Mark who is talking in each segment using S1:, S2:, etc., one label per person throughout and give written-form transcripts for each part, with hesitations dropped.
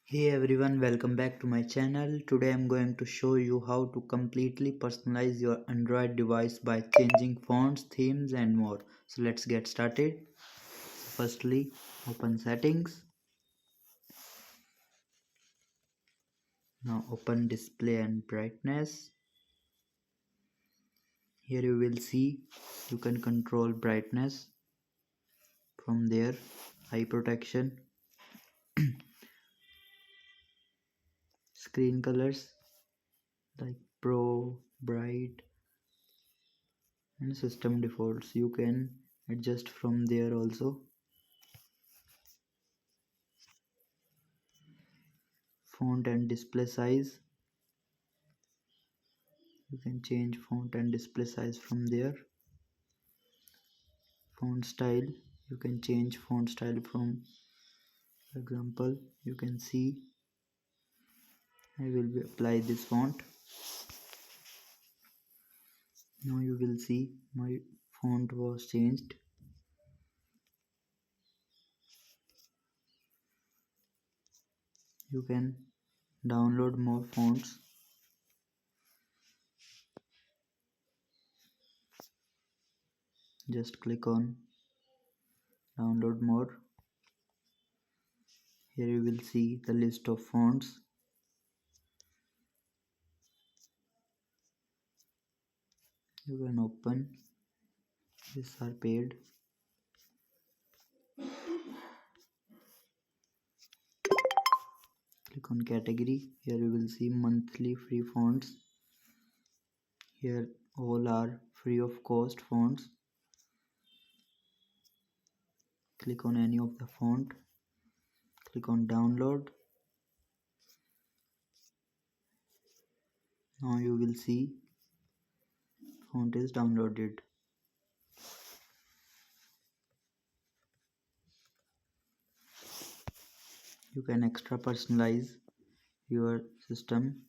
S1: Hey everyone, welcome back to my channel. Today I'm going to show you how to completely personalize your Android device by changing fonts, themes and more. So let's get started. Firstly, open settings. Now open display and brightness. Here you will see you can control brightness from there, eye protection, screen colors like Pro, Bright and system defaults. You can adjust from there also. Font and display size, you can change font and display size from there. Font style, you can change font style from, for example, you can see I will apply this font. Now you will see my font was changed. You can download more fonts. Just click on download more. Here you will see the list of fonts. You can open. These are paid. Click on category. Here you will see monthly free fonts. Here all are free of cost fonts. Click on any of the font. Click on download. Now you will see font is downloaded. You can extra personalize your system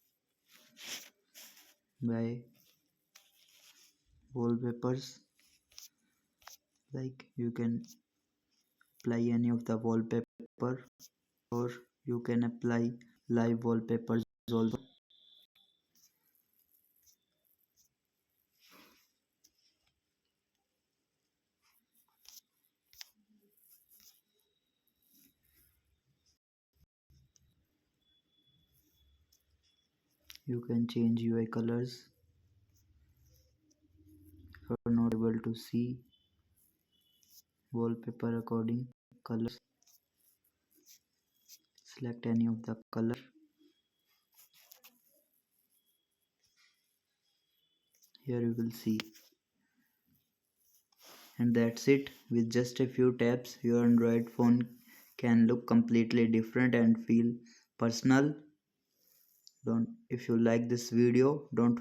S1: by wallpapers. Like you can apply any of the wallpaper, or you can apply live wallpapers also. You can change UI colors. If you are not able to see wallpaper according colors, select any of the color. Here you will see, and that's it. With just a few taps your Android phone can look completely different and feel personal. If you like this video, don't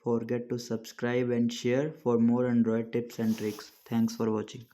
S1: forget to subscribe and share for more Android tips and tricks. Thanks for watching.